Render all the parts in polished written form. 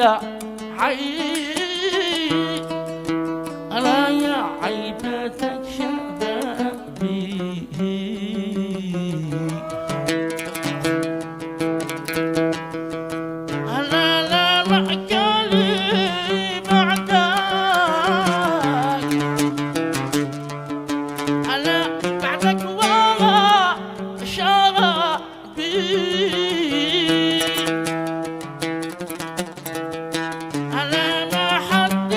يا حي أنا يا عيبتك شبابي أنا لا معقلي بعدك أنا بعدك والله شرابي أنا ما حد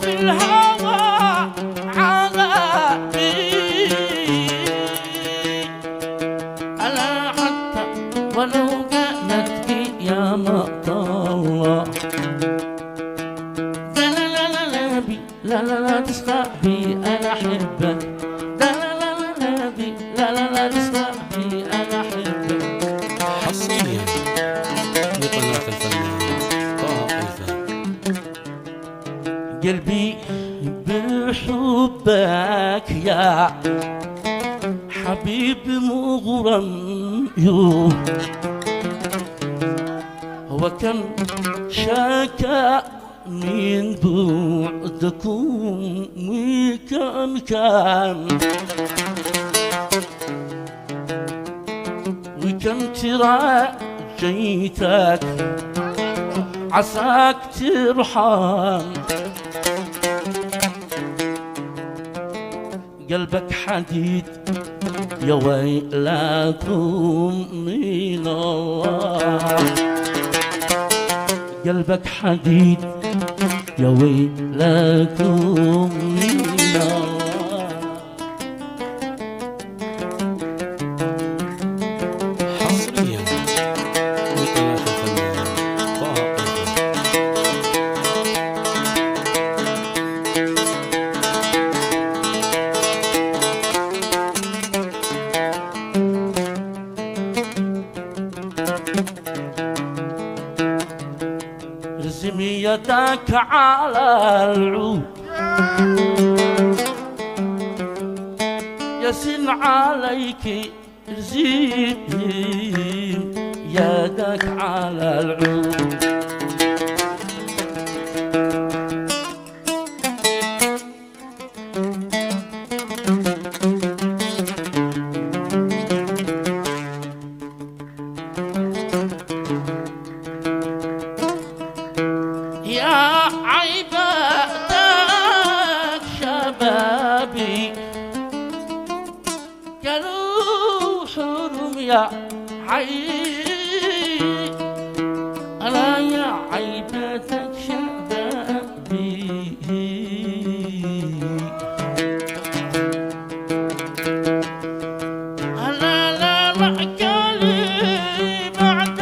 في الهوى عذابي ألا حتى ولو كانت يا مطلة لا لا لا لا لا بي لا لا لا تسقى بي أنا أحبك لا لا لا لا بي لا لا لا تسقى بي أنا أحبك. حصريا لقناة الفنان طه قيثم. قلبي بحبك يا حبيب مغرم وكم شاكى من بعدكم وكم كان وكم تراجيتك عساك ترحم قلبك حديد يا ويلكم من الله قلبك حديد يا ويلكم من الله. حصريا لقناة الفنان طه ارزم يدك على العود يسن عليك ارزم يدك على العود يا عبادك شبابي قالوا حرم يا حي أنا يا عبادك شبابي أنا لا معقلي بعدك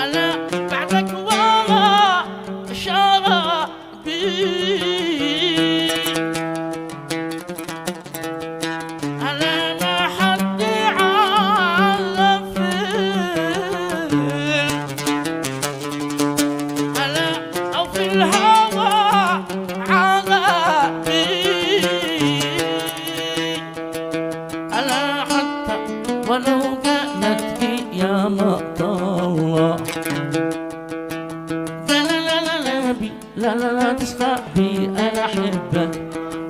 أنا بعدك والله شرابي أنا ما حد علف أنا أو في الهوى عذابي أنا حتى ولو كانت يا مطلة لا لا لا لا لا بي لا لا لا تسقى بي أنا أحبك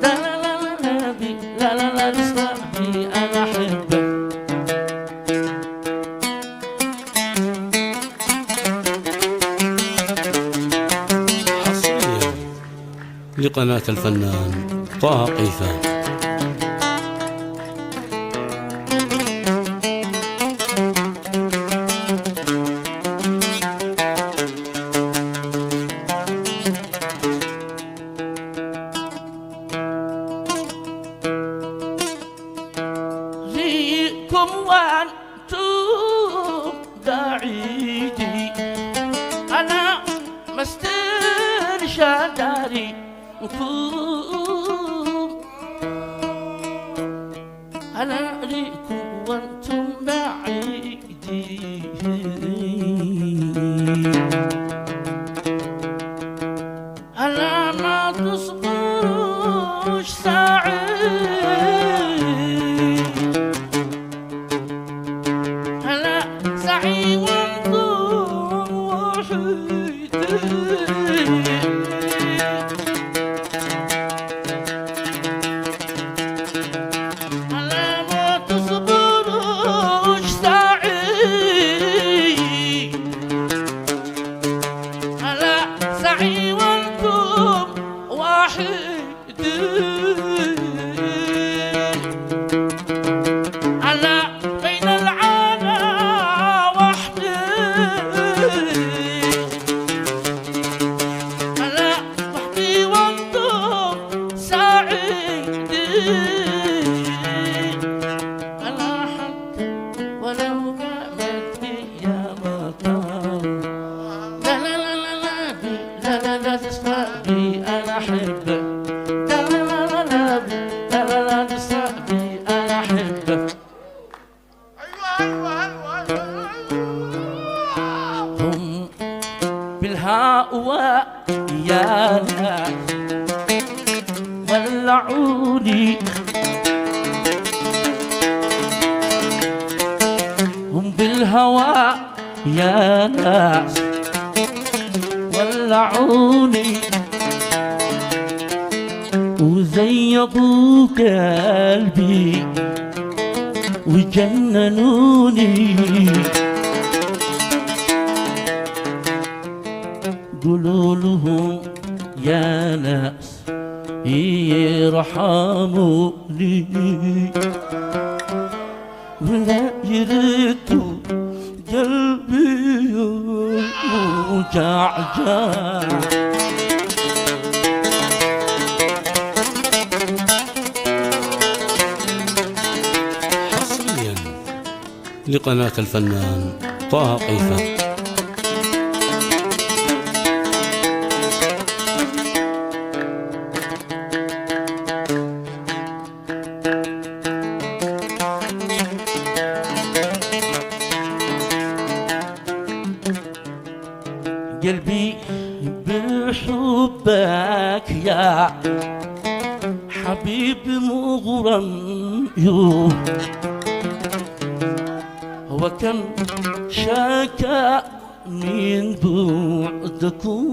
لا لا لا لا لا بي لا لا لا تسقى بي أنا أحبك. حصريا لقناة الفنان طه قيثم. فيكم وانتم بعيدي أنا مستنشى داري أنا ليكم وانتم بعيدي أنا ما تصبروش ساعة بالهوى يا ناس ولعوني هم بالهوى يا ناس ولعوني وزيضوا قلبي وجننوني قولوا لهم يا ناس يرحموني ولا يردوا قلبي وجعجع حصريا لقناة الفنان طه قيثم. قلبي بحبك يا حبيب مغرم هو كم شكا من بعدكم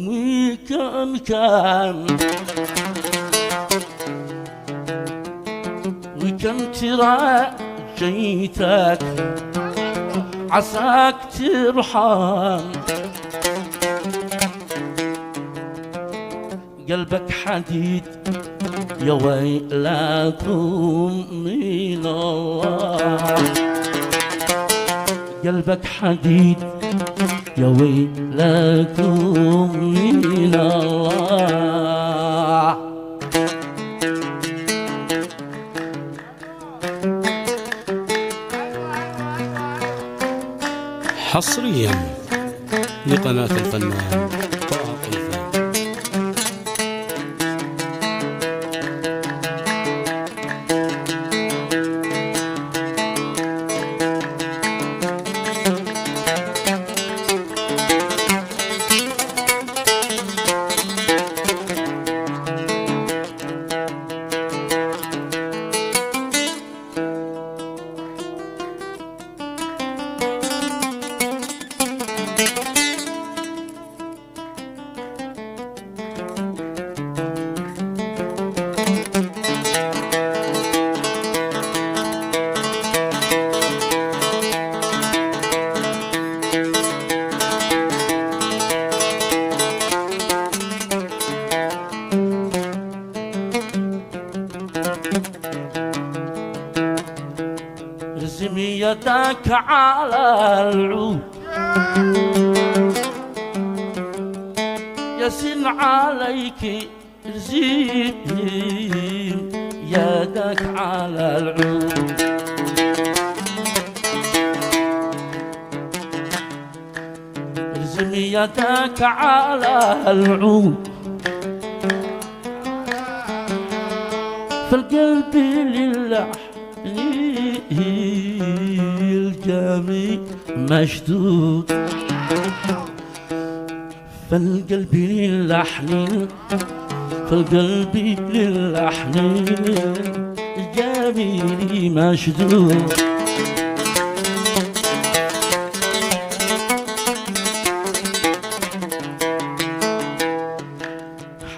وكم وكم تراجيتك عساك ترحم قلبك حديد يا ويلكم من الله قلبك حديد يا ويلكم من الله. حصريا لقناة الفنان طه قيثم. ارزم يدك على العود يسن عليك ارزم يدك على العود ارزم يدك على العود فالقلب لله الجميع مشدود فالقلب للحنين فالقلب للحنين الجميل مشدود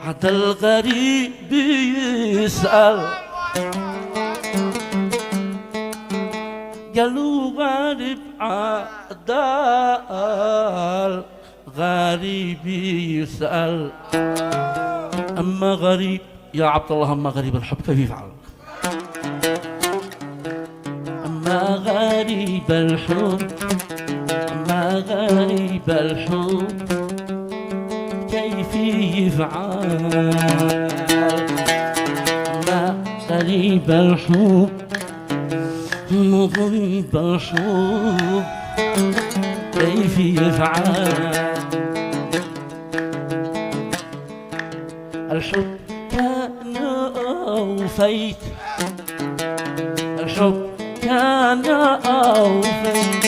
حتى الغريب يسأل قالوا غريب عدال غريب يسأل أما غريب يا عبد الله أما غريب الحب كيف يفعل أما غريب الحب أما غريب الحب كيف يفعل أما غريب الحب مغرب الحب كيف يفعل الحب كان أوفيت الحب كان أوفيت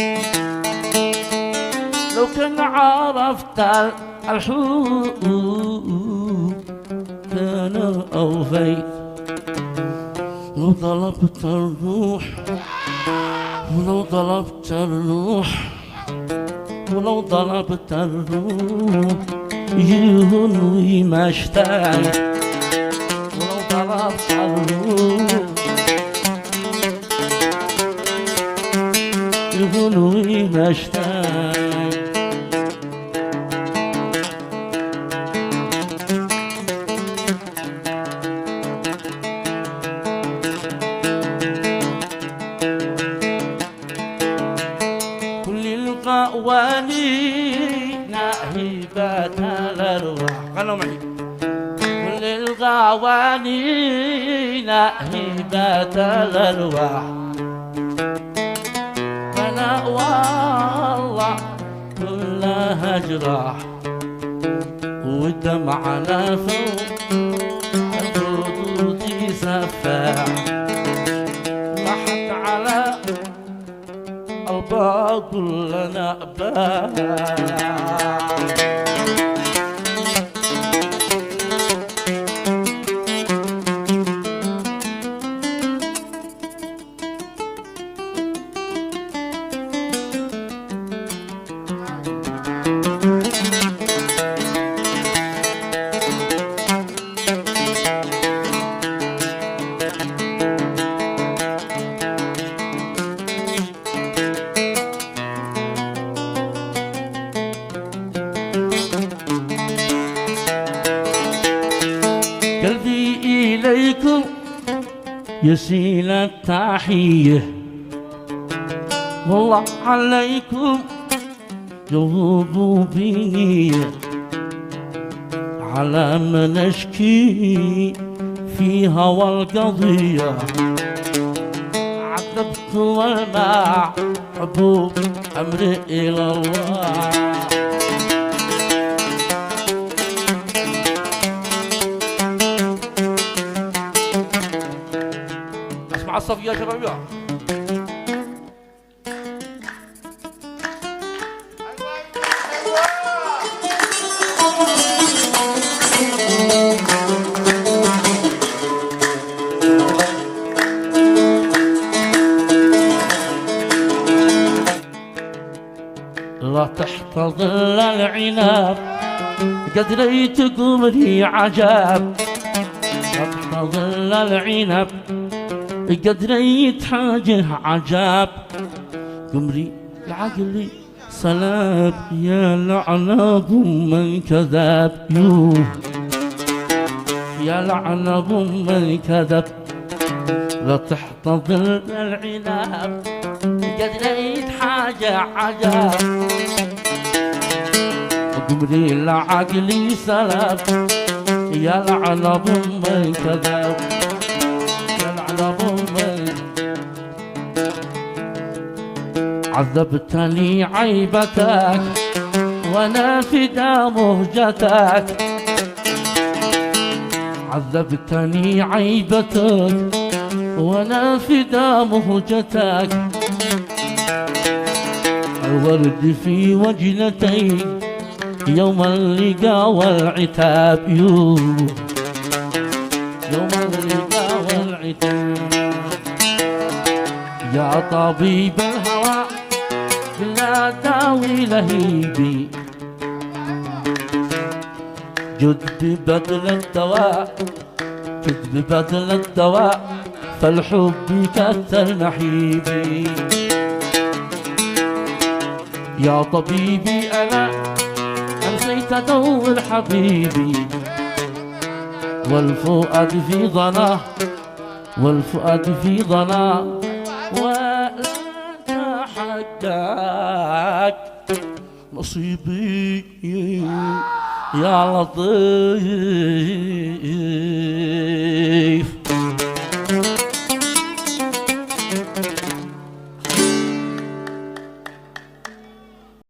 لو كان عرفت الحب كان أوفيت. لو طلبت الروح ولو طلبت الروح ولو طلبت الروح يهون ما اشتاق. ولو طلبت الروح يهون ما اشتاق. القوانين هبات الأرواح. غنوا معي. كل القوانين هبات الأرواح. أنا والله كلها جراح والدمع على فوق الخدود سفاح. ضحك على الباء كلنا باع. قلبي إليكم يسيل التحية. والله عليكم جاوبوا بنية على ما نشكي في هوى القضية. عذبت والماء حبوب أمري إلى الله. مع الصفية يا شباب. لا تحت ظل العناب قد ريت قمري عجاب. لا تحت ظل العناب قد ريت حاجة عجاب. قمري لعقلي صلاب يا لعنب من كذب. يا لعنب من كذب. لا تحت ظل العناب قد ريت حاجة عجاب. قمري لعقلي صلاب يا لعنب من كذب. عذبتني عيبتك وانا فدا مهجتك. عذبتني عيبتك وانا فدا مهجتك. الورد في وجنتي يوم اللقاء والعتاب. يوم اللقاء والعتاب. يا طبيب الهوى لا داوي لهيبي. جد ببدل الدواء جد ببدل الدواء. فالحب كثر نحيبي. يا طبيبي أنا أمسيت أدور حبيبي. والفؤاد في ضناه والفؤاد في ضناه. ولا تحقق نصيبي يا لطيف.